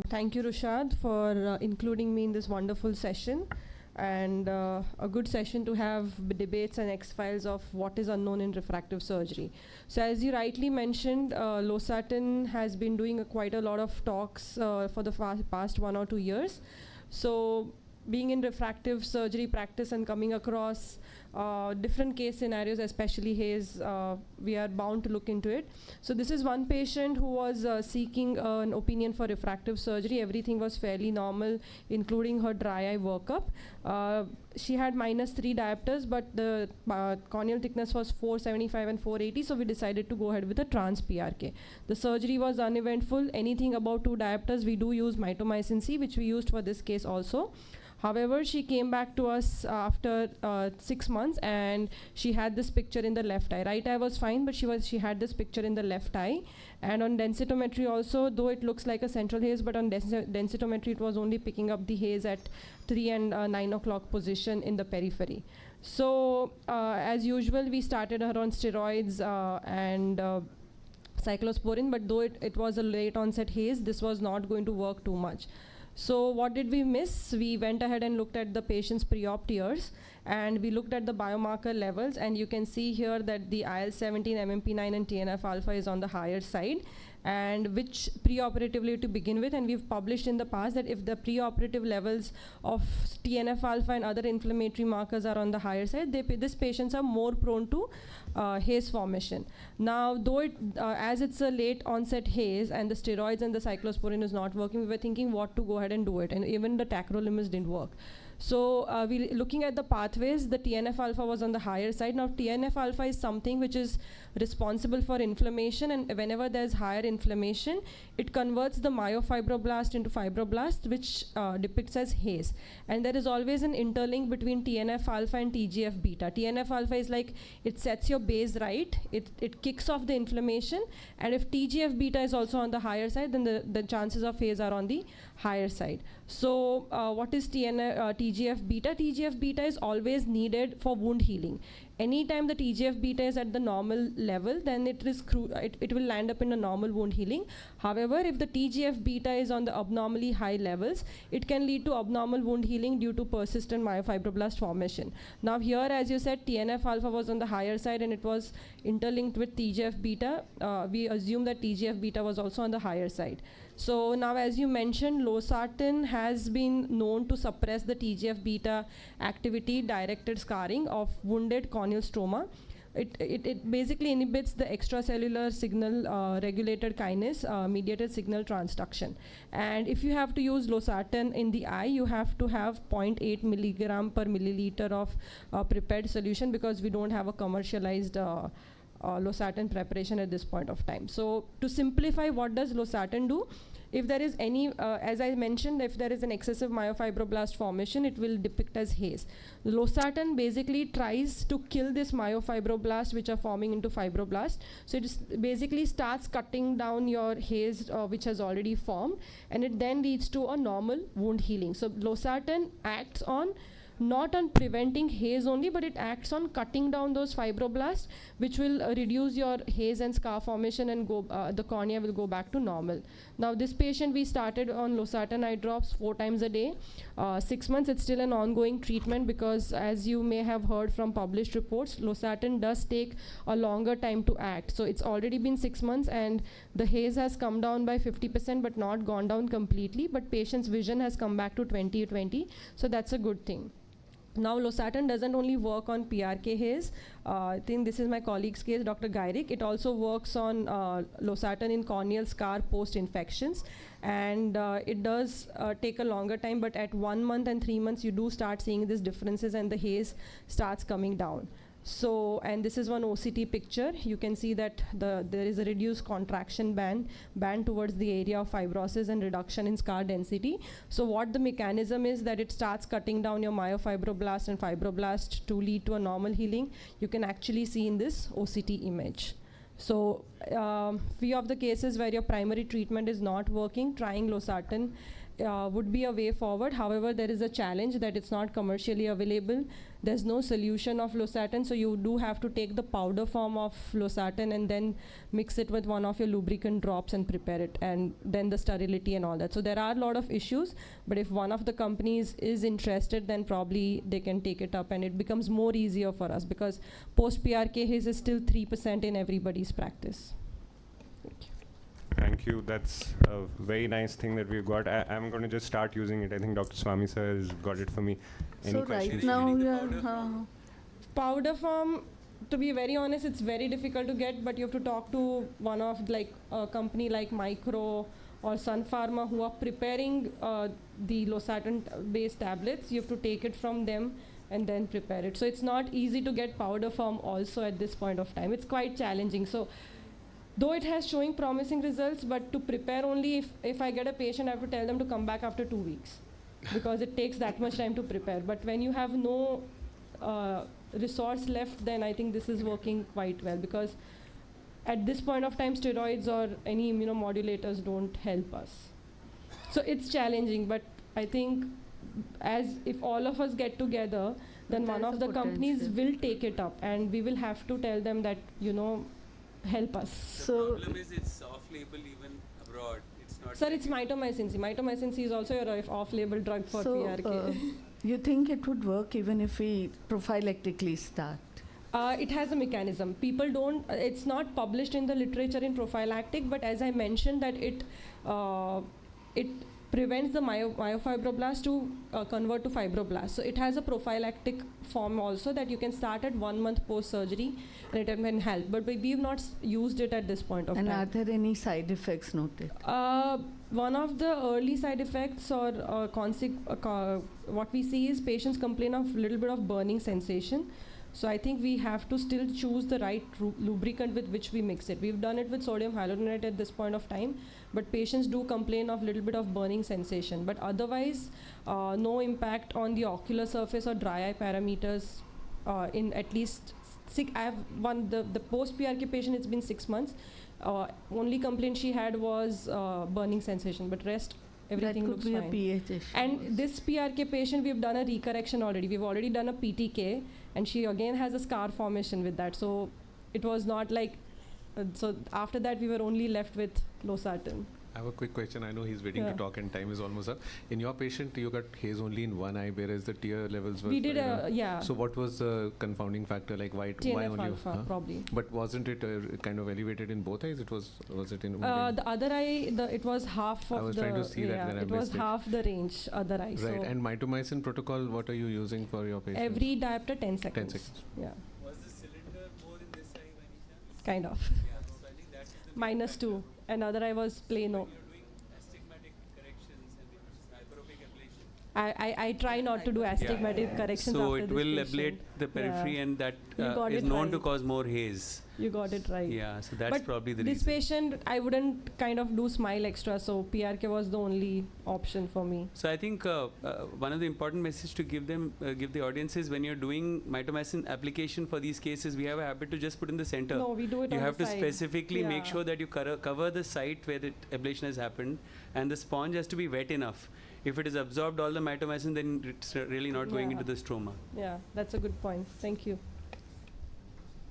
Thank you, Rushad, for including me in this wonderful session, and a good session to have debates and X-files of what is unknown in refractive surgery. So as you rightly mentioned, Losartan has been doing quite a lot of talks for the past 1 or 2 years. So being in refractive surgery practice and coming across different case scenarios, especially Hayes, we are bound to look into it. So this is one patient who was seeking an opinion for refractive surgery. Everything was fairly normal, including her dry eye workup. She had -3 diopters, but the corneal thickness was 475 and 480, so we decided to go ahead with a trans PRK. The surgery was uneventful. Anything about 2 diopters, we do use mitomycin C, which we used for this case also. However, she came back to us after 6 months, and she had this picture in the left eye. Right eye was fine, but she had this picture in the left eye. And on densitometry also, though it looks like a central haze, but on densitometry it was only picking up the haze at 3 and 9 o'clock position in the periphery. So as usual, we started her on steroids and cyclosporin, but though it was a late onset haze, this was not going to work too much. So what did we miss? We went ahead and looked at the patient's pre-op tears, and we looked at the biomarker levels, and you can see here that the IL-17, MMP9 and TNF-alpha is on the higher side, and which preoperatively to begin with, and we've published in the past that if the preoperative levels of TNF-alpha and other inflammatory markers are on the higher side, these patients are more prone to haze formation. Now, though as it's a late onset haze and the steroids and the cyclosporin is not working, we were thinking what to go ahead and do it, and even the tacrolimus didn't work. So looking at the pathways, the TNF-alpha was on the higher side. Now TNF-alpha is something which is responsible for inflammation, and whenever there's higher inflammation, it converts the myofibroblast into fibroblast, which depicts as haze. And there is always an interlink between TNF-alpha and TGF-beta. TNF-alpha is like, it sets your base right, it kicks off the inflammation, and if TGF-beta is also on the higher side, then the chances of haze are on the higher side. So what is TGF-beta? TGF-beta is always needed for wound healing. Anytime the TGF-beta is at the normal level, then it will land up in a normal wound healing. However, if the TGF-beta is on the abnormally high levels, it can lead to abnormal wound healing due to persistent myofibroblast formation. Now here, as you said, TNF-alpha was on the higher side and it was interlinked with TGF-beta. We assume that TGF-beta was also on the higher side. So now, as you mentioned, Losartan has been known to suppress the TGF-beta activity, directed scarring of wounded corneal stroma. It basically inhibits the extracellular signal regulated kinase mediated signal transduction. And if you have to use Losartan in the eye, you have to have 0.8 milligram per milliliter of prepared solution, because we don't have a commercialized Losartan preparation at this point of time. So to simplify, what does Losartan do? If there is any, as I mentioned, if there is an excessive myofibroblast formation, it will depict as haze. Losartan basically tries to kill this myofibroblasts which are forming into fibroblasts. So it basically starts cutting down your haze which has already formed, and it then leads to a normal wound healing. So Losartan acts on not on preventing haze only, but it acts on cutting down those fibroblasts, which will reduce your haze and scar formation, and the cornea will go back to normal. Now this patient, we started on Losartan eye drops 4 times a day. 6 months, it's still an ongoing treatment, because as you may have heard from published reports, Losartan does take a longer time to act. So it's already been 6 months, and the haze has come down by 50%, but not gone down completely, but patient's vision has come back to 20/20, so that's a good thing. Now Losartan doesn't only work on PRK haze. I think this is my colleague's case, Dr. Gairik. It also works on Losartan in corneal scar post-infections. And it does take a longer time, but at 1 month and 3 months, you do start seeing these differences and the haze starts coming down. So, and this is one OCT picture. You can see that there is a reduced contraction band towards the area of fibrosis and reduction in scar density. So what the mechanism is that it starts cutting down your myofibroblast and fibroblast to lead to a normal healing. You can actually see in this OCT image. So few of the cases where your primary treatment is not working, trying losartan would be a way forward. However, there is a challenge that it's not commercially available. There's no solution of losartan, so you do have to take the powder form of losartan and then mix it with one of your lubricant drops and prepare it, and then the sterility and all that. So there are a lot of issues, but if one of the companies is interested, then probably they can take it up, and it becomes more easier for us, because post-PRK Haze is still 3% in everybody's practice. Thank you. Thank you. That's a very nice thing that we've got. I'm going to just start using it. I think Dr. Swami sir has got it for me. Any So questions? right now we are Powder form, to be very honest, it's very difficult to get, but you have to talk to one of like a company like Micro or Sun Pharma who are preparing the losartan based tablets. You have to take it from them and then prepare it. So it's not easy to get powder form also at this point of time. It's quite challenging. So though it has showing promising results, but to prepare only, if I get a patient, I have to tell them to come back after 2 weeks because it takes that much time to prepare. But when you have no resource left, then I think this is working quite well, because at this point of time, steroids or any immunomodulators don't help us. So it's challenging, but I think as if all of us get together, then But one there's of a the companies potential. will take it up, and we will have to tell them that, help us. The So- problem is it's off-label even abroad. It's not. Sir, it's mitomycin C. Mitomycin C is also a off-label drug for so PRK. you think it would work even if we prophylactically start? It has a mechanism. People don't, it's not published in the literature in prophylactic, but as I mentioned that it prevents the myofibroblast to convert to fibroblasts. So it has a prophylactic form also that you can start at 1 month post-surgery and it can help. But we've not used it at this point of And are time. there any side effects noted? One of the early side effects or what we see is patients complain of little bit of burning sensation. So I think we have to still choose the right lubricant with which we mix it. We've done it with sodium hyaluronate at this point of time, but patients do complain of little bit of burning sensation. But otherwise, no impact on the ocular surface or dry eye parameters in at least I have the post-PRK patient, it's been 6 months. Only complaint she had was burning sensation, but rest, everything that looks could be fine. a pH issue. And this PRK patient, we've done a recorrection already. We've already done a PTK, and she again has a scar formation with that. So it was not like, so after that we were only left with losartan. I have a quick question. I know he's waiting Yeah. to talk and time is almost up. In your patient, you got haze only in one eye, whereas the tear levels were. We did very low. yeah. So what was the confounding factor? Like why TNF only? alpha, probably. But wasn't it kind of elevated in both eyes? Was it in? The other eye, it was half of I was the. trying to see that when I it was missed it. half the range, other eye. Right. So And mitomycin protocol, what are you using for your patient? every diopter 10 seconds. 10 seconds. Yeah, Was the cylinder more in this eye by any chance? kind of. Yeah, so I think that is the -2. Another eye was plano. When you're doing astigmatic corrections and the hyperopic ablation. I try not to do astigmatic corrections So after it this will patient. ablate the periphery, Yeah. and that You got is it known to right. cause more haze. You got it right. Yeah, so that's But probably the this reason. patient, I wouldn't kind of do smile extra, so PRK was the only option for me. So I think one of the important message to give the audience is when you're doing mitomycin application for these cases, we have a habit to just put in the center. No, we do it You on have the to side. specifically make Yeah. sure that you cover the site where the ablation has happened, and the sponge has to be wet enough. If it is absorbed all the mitomycin, then it's really not going Yeah. into the stroma. Yeah, that's a good point. Thank you.